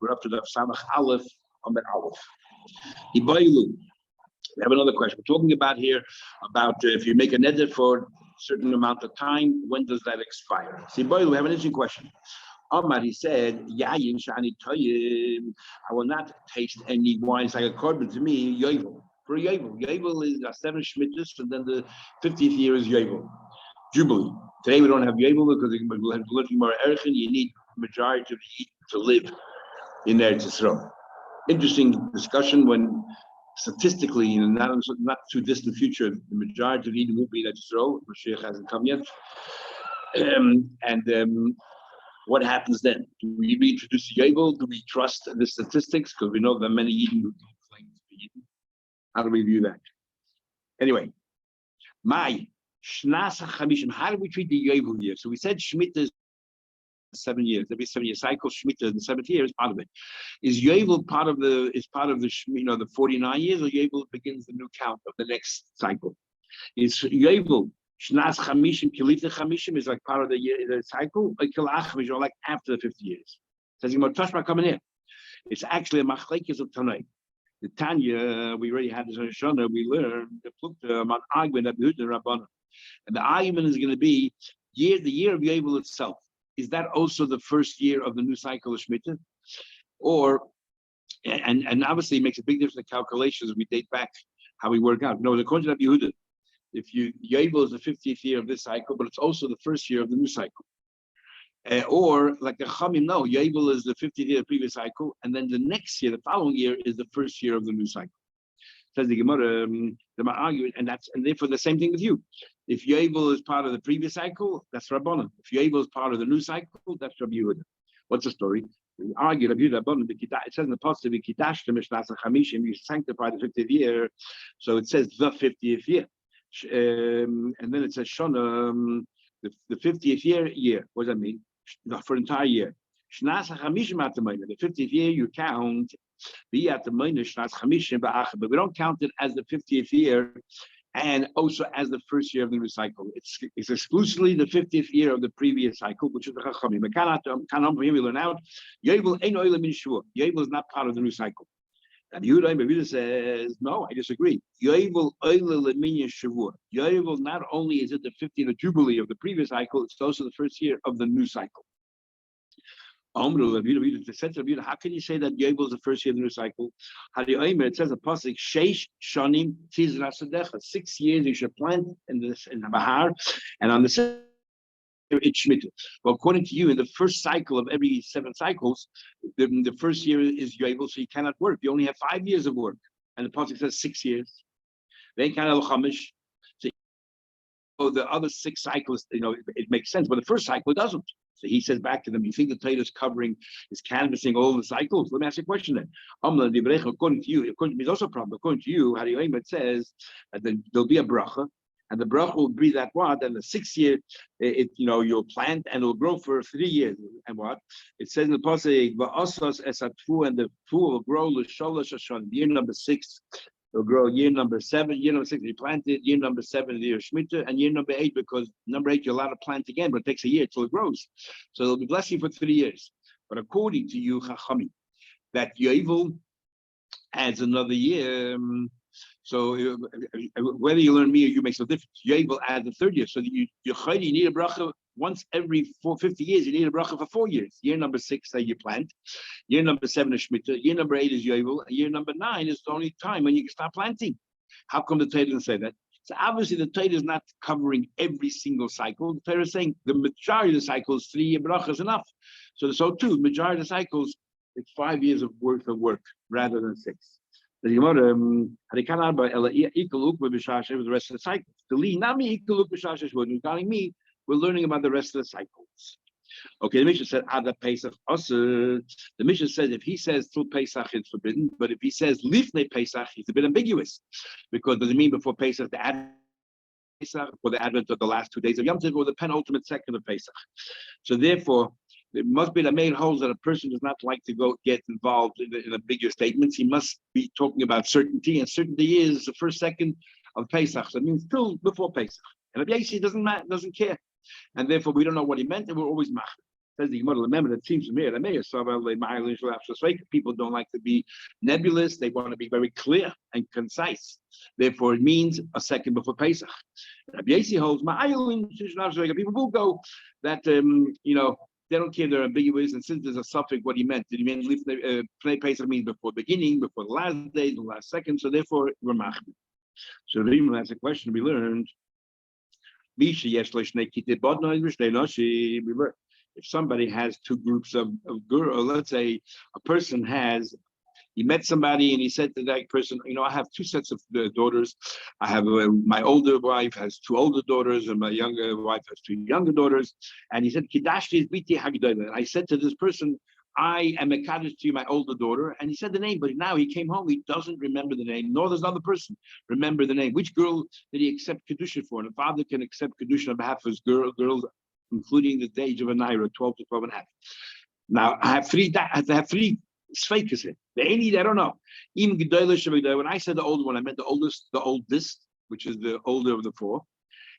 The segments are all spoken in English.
We're up to the Samach Aleph, Amid Aleph. Ibaylu. We have another question. We're talking about here about if you make a neder for a certain amount of time, when does that expire? See, Ibaylu, we have an interesting question. Amar, he said, Yayin Shani Toyim, I will not taste any wine. It's like a korban to me, Yovel. For Yovel. Yovel is 7 Shmittas, and then the 50th year is Yovel. Jubilee. Today we don't have Yovel because we'll have looking more Erchin. You need majority of the to live in Eretz Yisrael. Interesting discussion when statistically, in not too distant future, the majority of Eden will be in Eretz Yisrael. Mashiach hasn't come yet. What happens then? Do we reintroduce Yovel? Do we trust the statistics? Because we know that many Eden who claim to be Eden. How do we view that? Anyway, how do we treat the Yovel year? So we said Shemitah is 7 years. Every 7 year cycle, Shemitah, the 7th year is part of it. Is Yovel part of the the 49 years, or Yovel begins the new count of the next cycle? Is Yovel Shnas Chamishim Kilita Chamishim is like part of the year, the cycle, or like after the 50 years? Says Tashma coming here. It's actually a machlekes of Tanai. The Tanya, we already had this on Shana, we learned the Plukta on argument of the Rabbanah. And the argument is going to be the year of Yovel itself. Is that also the first year of the new cycle of Shemitah? Or, and obviously it makes a big difference in the calculations as we date back how we work out. No, according to Rabbi Yehuda, if Yovel is the 50th year of this cycle, but it's also the first year of the new cycle. Or like the Chamim, no, Yovel is the 50th year of the previous cycle, and then the next year, the following year, is the first year of the new cycle. Says the Gemara, the argument, and therefore the same thing with you. If Yovel is part of the previous cycle, that's Rabbanan. If Yovel is part of the new cycle, that's Rabbi Yehuda. What's the story? We argue Rabbi Yehuda Rabbanan. It says in the Pasuk, you sanctify the 50th year. So it says the 50th year, and then it says Shana, the 50th year. What does that mean? For an entire year. The 50th year you count. But we don't count it as the 50th year and also as the first year of the new cycle. It's exclusively the 50th year of the previous cycle, which is the Chachamim. We learn out Yovel is not part of the new cycle. And Yehuda says, no, I disagree. Yovel not only is it the 50th Jubilee of the previous cycle, it's also the first year of the new cycle. How can you say that Yovel is the first year of the new cycle? It says a pasuk, Sheish Shanim Tizra Sadecha. 6 years you should plant in the Bahar, and on the 7th year it's Shemitah. Well, according to you, in the first cycle of every 7 cycles, the first year is Yovel, so you cannot work. You only have 5 years of work, and the pasuk says 6 years. They cannot chamish. So the other 6 cycles, it makes sense, but the first cycle doesn't. So he says back to them, you think the Torah is canvassing all the cycles? Let me ask you a question then. According to you, there's also a problem. According to you, it says that there'll be a bracha, and the bracha will be that what? And the 6th year, you'll plant and it'll grow for 3 years. And what? It says in the pasuk, and the fu will grow l'sholosh hashon. Year number 6. It'll grow year number 7, year number 6 you planted, year number 7 the year of Shemitah, and year number 8 because number 8 you're allowed to plant again, but it takes a year till it grows. So it'll be blessing for 3 years. But according to you, Chachamim, that Yovel adds another year. So whether you learn me or you makes no difference. Yovel adds the 3rd year. So you need a bracha once every 50 years. You need a bracha for 4 years. Year number 6, say you plant. Year number 7 is Shemitah. Year number 8 is Yovel. Year number 9 is the only time when you can start planting. How come the Torah didn't say that? So obviously the Torah is not covering every single cycle. The Torah is saying the majority of the cycles, 3 year bracha is enough. So too, the majority of the cycles, it's 5 years of worth of work rather than 6. The Gemara, with the rest of the cycles. Regarding me, we're learning about the rest of the cycles. Okay, the Mishnah said Ada Pesach Asur. The Mishnah says if he says till Pesach it's forbidden, but if he says Lifnei Pesach, he's a bit ambiguous, because does it mean before Pesach the advent Pesach, or the advent of the last 2 days of Yom Tov, or the penultimate second of Pesach? So therefore, it must be the main holds that a person does not like to get involved in ambiguous statements. He must be talking about certainty, and certainty is the first second of Pesach. So it means still before Pesach. And Rabbi Yossi doesn't care, and therefore we don't know what he meant, and we're always machmir. Says the Gemara, remember that seems to me people don't like to be nebulous, they want to be very clear and concise. Therefore, it means a second before Pesach. Rabbi Yossi holds people will go that they don't care, they're ambiguous, and since there's a suffix, what he meant. Did he mean Pesach means before beginning, before the last day, the last second, so therefore we're machmir. So that's a question we learned. We learned if somebody has two groups of girls, let's say a person he met somebody and he said to that person, I have two sets of daughters. I have my older wife has two older daughters and my younger wife has two younger daughters. And he said, Kidashti is biti hagdola. And I said to this person, I am a kaddish to you, my older daughter. And he said the name, but now he came home, he doesn't remember the name, nor does another person remember the name. Which girl did he accept kedusha for? And a father can accept kedusha on behalf of his girls, including the age of a naira, 12 to 12 and a half. Now, I have three sfeikas here. The any, I don't know. Even when I said the older one, I meant the oldest, which is the older of the four.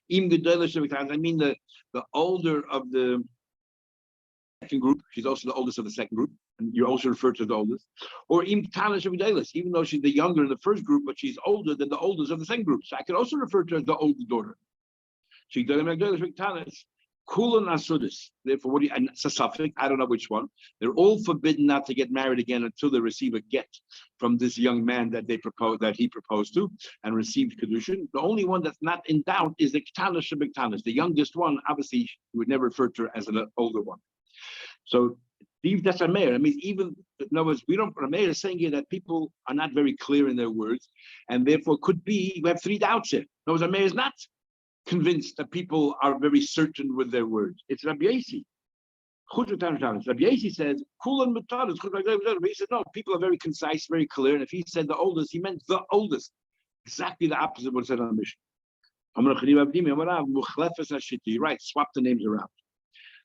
Even I mean the older of the second group. She's also the oldest of the second group, and you're also referred to as the oldest. Or even though she's the younger in the first group, but she's older than the oldest of the second group. So I can also refer to her as the older daughter. Kulan asudis. Therefore, and it's a suffix, I don't know which one. They're all forbidden not to get married again until they receive a get from this young man that he proposed to and received kedushin. The only one that's not in doubt is the ktanas shebektanas. The youngest one, obviously, you would never refer to her as an older one. So that's Rameir. I mean, even in other words, Rameir is saying here that people are not very clear in their words, and therefore could be we have three doubts here. No, Rameir is not convinced that people are very certain with their words. It's Rabbi Yossi. Rabbi Yossi says, he said, no, people are very concise, very clear. And if he said the oldest, he meant the oldest. Exactly the opposite of what said on the mission. You're right, swap the names around.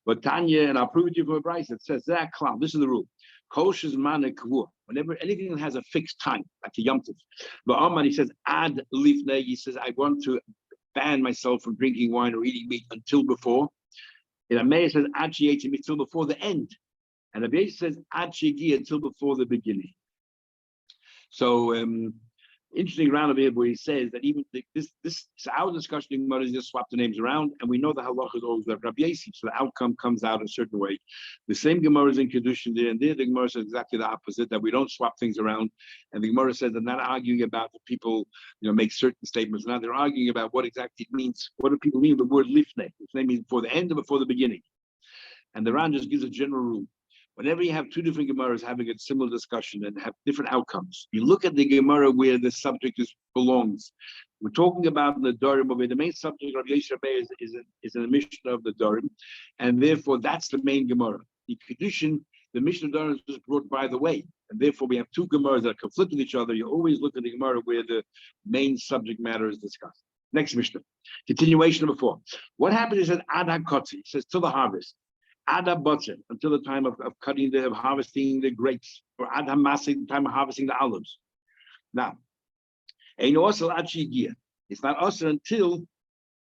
But Tanya, and I'll prove it to you from a Bryce, it says that clown. This is the rule. Whenever anything that has a fixed time, like a Yom Tov. But Amman, he says, ad lifnei, he says, I want to ban myself from drinking wine or eating meat until before. In Ameir says ad she'etim until before the end, and Abiyah says ad she'gi until before the beginning. So interesting round here where he says that even this our discussion in Gemara is just swap the names around, and we know the halacha is always like Rabbi Yossi, so the outcome comes out a certain way. The same Gemara is in Kedushin there, and there the Gemara says exactly the opposite, that we don't swap things around. And the Gemara says they're not arguing about the people, make certain statements. Now they're arguing about what exactly it means. What do people mean with the word lifnei? Which means before the end or before the beginning. And the Ran just gives a general rule. Whenever you have two different Gemaras having a similar discussion and have different outcomes, you look at the Gemara where the subject belongs. We're talking about the Nedarim, where the main subject of Yeshua is an Mishnah of the Nedarim, and therefore that's the main Gemara. The Kedushin, the Mishnah of Nedarim is just brought by the way, and therefore we have two Gemaras that conflict with each other. You always look at the Gemara where the main subject matter is discussed. Next Mishnah, continuation number 4. What happens is that Ad HaKotzi, says till the harvest. Ad HaBotzer, until the time of harvesting the grapes, or Ad HaMasik, the time of harvesting the olives. Now, Ein Osel Ad She'Giya. It's not Osel until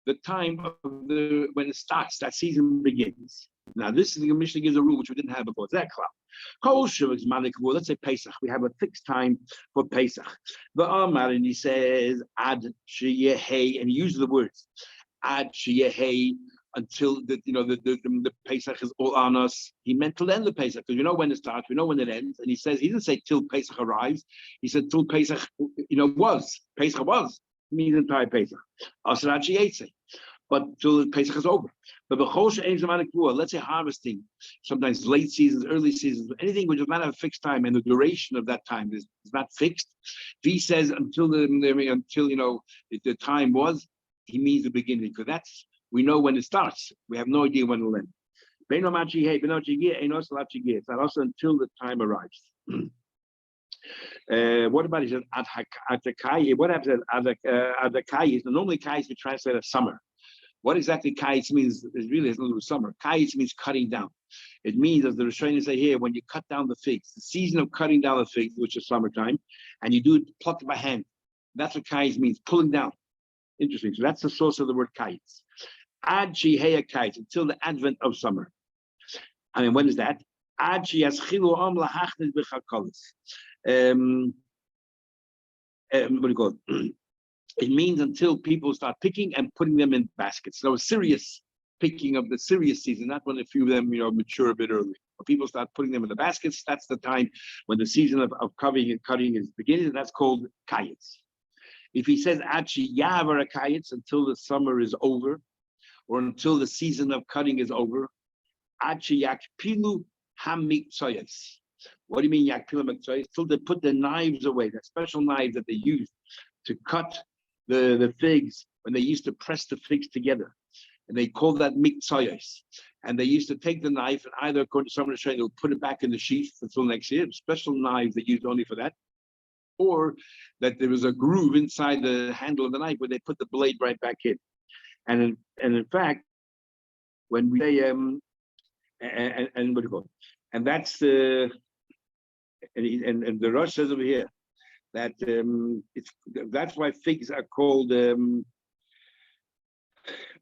the time of when it starts, that season begins. Now, this is the Mishnah gives a rule which we didn't have before. Let's say Pesach. We have a fixed time for Pesach. The Amar, and he says Ad She'Yehei, and he uses the words Ad She'Yehei, until the Pesach is all on us. He meant till the end of Pesach, because we know when it starts, we know when it ends. And he says, he didn't say till Pesach arrives. He said till Pesach, was. Pesach was. It means entire Pesach. But till Pesach is over. But let's say harvesting, sometimes late seasons, early seasons, anything which does not have a fixed time, and the duration of that time is not fixed. If he says until the time was, he means the beginning, because that's we know when it starts. We have no idea when it will end. It's not also until the time arrives. What about, he says, what happens at Adakayis? Normally, Kayis we translate as summer. What exactly Kayis means, it really has nothing to do with summer. Kayis means cutting down. It means, as the Rishonim say here, when you cut down the figs, the season of cutting down the figs, which is summertime, and you do it, pluck it by hand. That's what Kayis means, pulling down. Interesting. So that's the source of the word Kayis. Ad Sheheya Kayis, until the advent of summer. I mean, when is that? What do you call it? It means until people start picking and putting them in baskets. So a serious picking of the serious season, not when a few of them, mature a bit early. When people start putting them in the baskets, that's the time when the season of cutting and cutting is beginning, and that's called kayetz. If he says achi yavar kayetz, until the summer is over, or until the season of cutting is over, achi yakpilu hamiktsayes. What do you mean yakpilu hamiktsayes? Till they put their knives away, that special knives that they use to cut the figs, when they used to press the figs together, and they call that miktsayos. And they used to take the knife and either, according to someone saying, they'll put it back in the sheath until next year. Special knives they used only for that, or that there was a groove inside the handle of the knife where they put the blade right back in. And in fact, when we say and what do you call it? And that's the and the Rosh says over here that that's why figs are called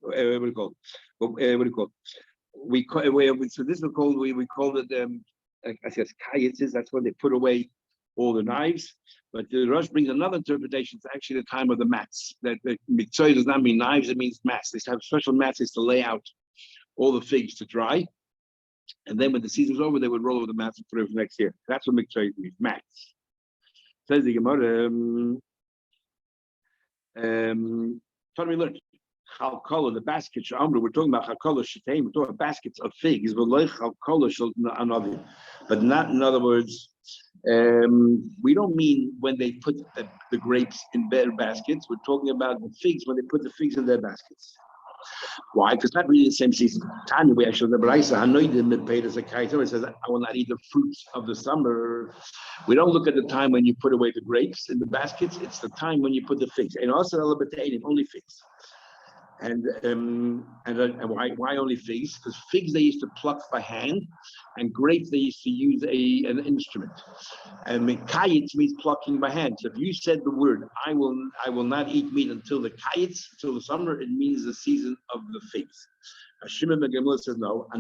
what do you call it? So this is called we call it I guess kayetzes. That's when they put away all the knives. But the Rosh brings another interpretation. It's actually the time of the mats. That the miktsoi does not mean knives; it means mats. They have special mats to lay out all the figs to dry, and then when the season's over, they would roll over the mats and put it for next year. That's what miktsoi means, mats. Says the Gemara. Tell me, look. Chalkola, the baskets. We're talking about chalkola shetain. We're talking about baskets of figs, but not in other words. We don't mean when they put the grapes in their baskets. We're talking about the figs when they put the figs in their baskets. Why? Because it's not really the same season. Tanya, we actually the Braisa Hanoidim paid as a kaiter. It says, "I will not eat the fruits of the summer." We don't look at the time when you put away the grapes in the baskets. It's the time when you put the figs. And also only figs. And why only figs? Because figs they used to pluck by hand, and grapes they used to use an instrument. And kayetz means plucking by hand. So if you said the word, I will not eat meat until the kayetz, until the summer, it means the season of the figs. Shimon ben Gamliel says no. I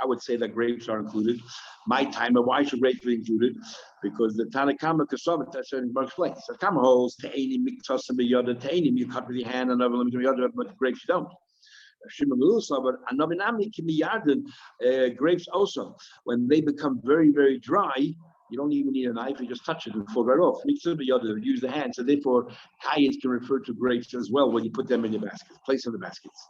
would say that grapes are included. My time, but why should grapes be included? Because the Tanakama Kasavat that's in much place. So Kama holds Ta'ini Miktasam Yoda Ta'ini, you cut with your hand and other limits Yoda, but grapes you don't. Shimon ben Gamliel, but Anabinami can be yarded. Grapes also, when they become very, very dry, you don't even need a knife, you just touch it and fall right off. Use the hand. So therefore, kayetz can refer to grapes as well when you put them in your baskets, place in the baskets.